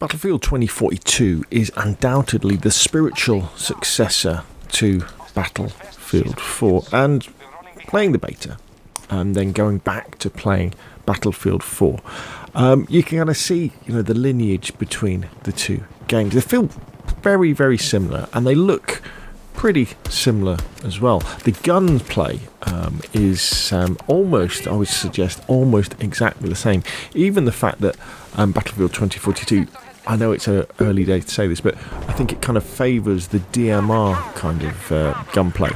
Battlefield 2042 is undoubtedly the spiritual successor to Battlefield 4, and playing the beta and then going back to playing Battlefield 4, you can kind of see, the lineage between the two games. They feel very, very similar, and they look pretty similar as well. The gunplay is almost, I would suggest, almost exactly the same. Even the fact that Battlefield 2042, I know it's an early day to say this, but I think it kind of favours the DMR kind of gunplay,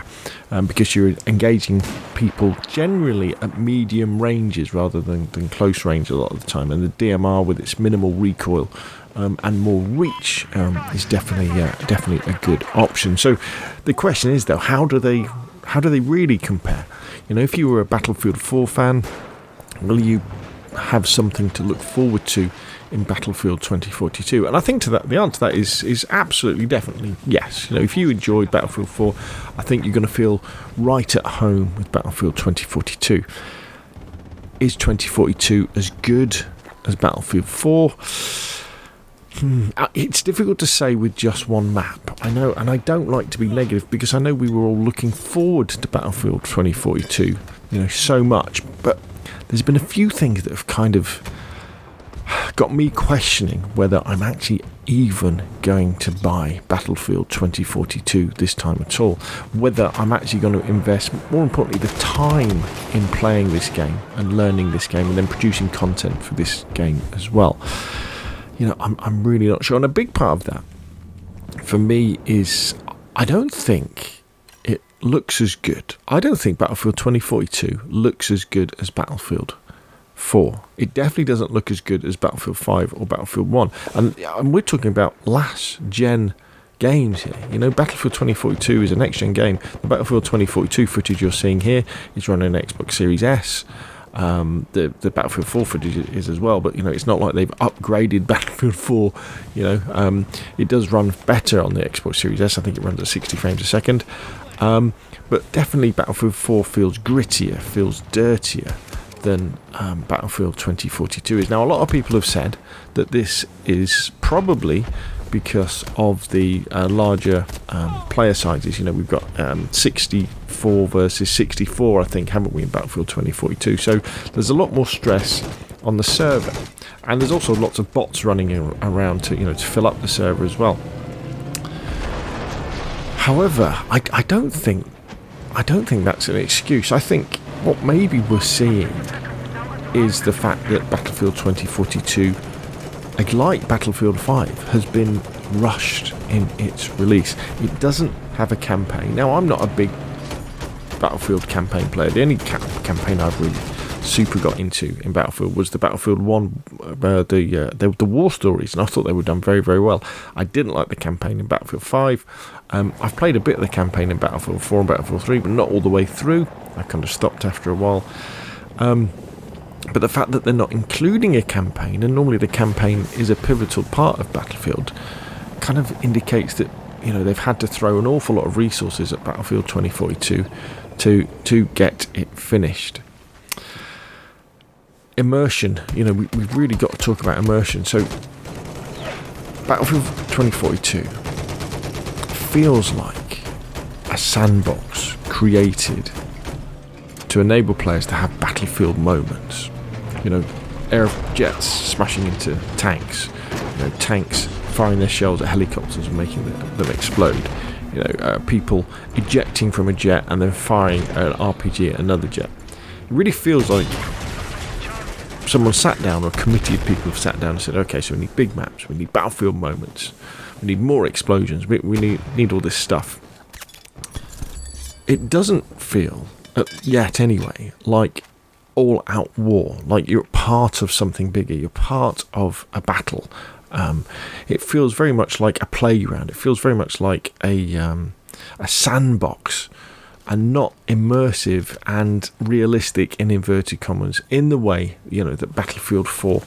because you're engaging people generally at medium ranges rather than close range a lot of the time, and the DMR with its minimal recoil and more reach is definitely a good option. So the question is, though, how do they really compare? If you were a Battlefield 4 fan, will you have something to look forward to in Battlefield 2042? And I think the answer to that is absolutely, definitely yes. If you enjoyed Battlefield 4, I think you're going to feel right at home with Battlefield 2042. Is 2042 as good as Battlefield 4? It's difficult to say with just one map. I know, and I don't like to be negative, because I know we were all looking forward to Battlefield 2042, so much. But there's been a few things that have kind of got me questioning whether I'm actually even going to buy Battlefield 2042 this time at all. Whether I'm actually going to invest, more importantly, the time in playing this game and learning this game and then producing content for this game as well. I'm really not sure. And a big part of that for me is I don't think it looks as good. I don't think Battlefield 2042 looks as good as Battlefield 4. It definitely doesn't look as good as Battlefield 5 or Battlefield 1. And we're talking about last gen games here. Battlefield 2042 is a next gen game. The Battlefield 2042 footage you're seeing here is running an Xbox Series S. The Battlefield 4 footage is as well, but it's not like they've upgraded Battlefield 4. It does run better on the Xbox Series S. I think it runs at 60 frames a second, but definitely Battlefield 4 feels grittier, feels dirtier than Battlefield 2042 is. Now, a lot of people have said that this is probably because of the larger player sizes. We've got 64 versus 64, I think, haven't we, in Battlefield 2042? So there's a lot more stress on the server, and there's also lots of bots running around to fill up the server as well. However, I don't think that's an excuse. I think what maybe we're seeing is the fact that Battlefield 2042, like Battlefield 5, has been rushed in its release. It doesn't have a campaign. Now, I'm not a big Battlefield campaign player. The only campaign I've really super got into in Battlefield was the Battlefield 1, the war stories, and I thought they were done very, very well. I didn't like the campaign in Battlefield 5. I've played a bit of the campaign in Battlefield 4 and Battlefield 3, but not all the way through. I kind of stopped after a while. But the fact that they're not including a campaign, and normally the campaign is a pivotal part of Battlefield, kind of indicates that they've had to throw an awful lot of resources at Battlefield 2042 to get it finished. Immersion, we've really got to talk about immersion. So Battlefield 2042 feels like a sandbox created to enable players to have battlefield moments. Air jets smashing into tanks, tanks firing their shells at helicopters and making them explode. People ejecting from a jet and then firing an RPG at another jet. It really feels like someone sat down, or a committee of people have sat down and said, okay, so we need big maps, we need battlefield moments, we need more explosions, we need all this stuff. It doesn't feel, yet anyway, like all-out war, like you're part of something bigger, you're part of a battle. It feels very much like a playground. It feels very much like a sandbox, and not immersive and realistic, in inverted commas, in the way that Battlefield 4,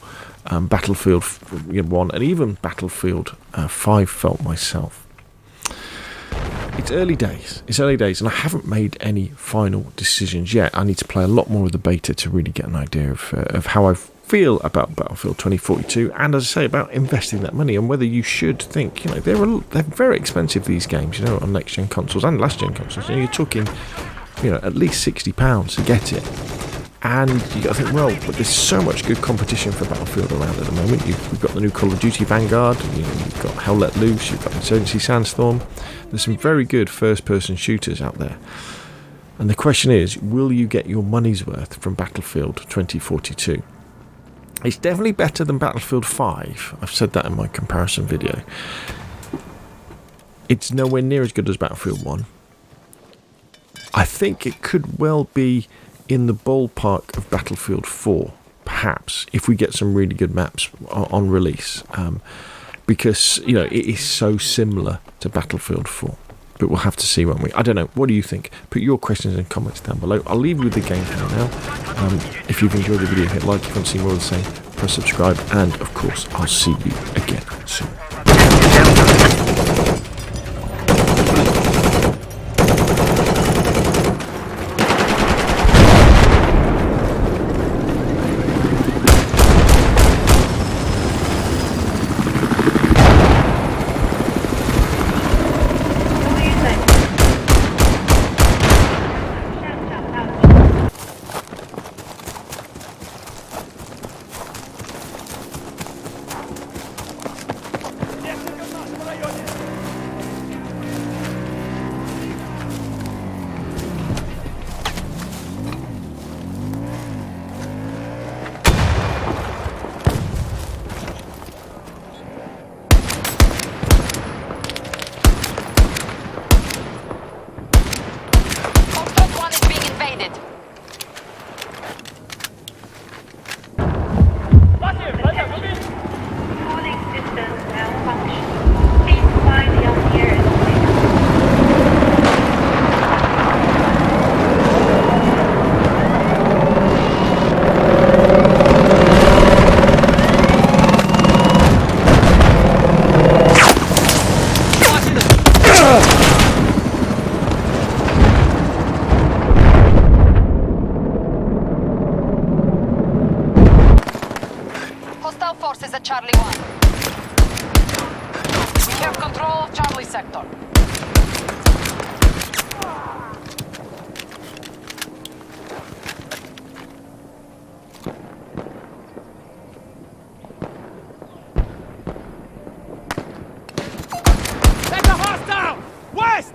Battlefield 1, and even Battlefield 5 felt myself. It's early days, and I haven't made any final decisions yet. I need to play a lot more of the beta to really get an idea of how I feel about Battlefield 2042, and as I say, about investing that money, and whether you should think, they're very expensive, these games, on next gen consoles and last gen consoles. You're talking, at least £60 to get it. And you got to think, well, but there's so much good competition for Battlefield around at the moment. We've got the new Call of Duty Vanguard, you've got Hell Let Loose, you've got Insurgency Sandstorm. There's some very good first-person shooters out there. And the question is, will you get your money's worth from Battlefield 2042? It's definitely better than Battlefield 5. I've said that in my comparison video. It's nowhere near as good as Battlefield 1. I think it could well be in the ballpark of Battlefield 4, perhaps, if we get some really good maps on release, because it is so similar to Battlefield 4. But we'll have to see, won't we? I don't know. What do you think? Put your questions and comments down below. I'll leave you with the gameplay now. If you've enjoyed the video, hit like. If you want to see more of the same, press subscribe, and of course, I'll see you again soon. Forces at Charlie 1. We have control of Charlie sector. That's a hostile! West!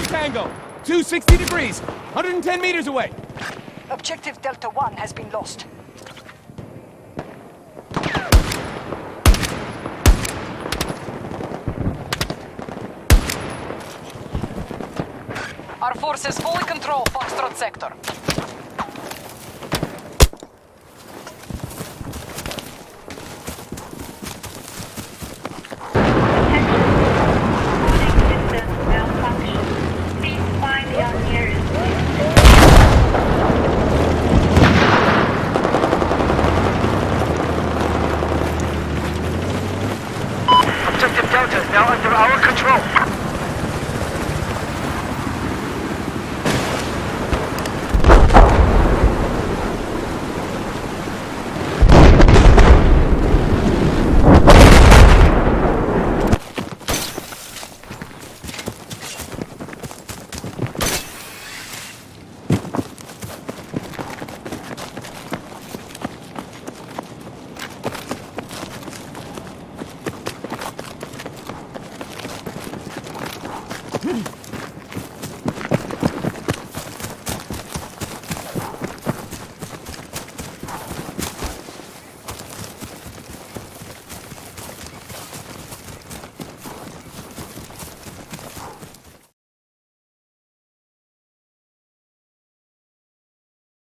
Tango, 260 degrees, 110 meters away. Objective Delta 1 has been lost. Our forces fully control Foxtrot sector.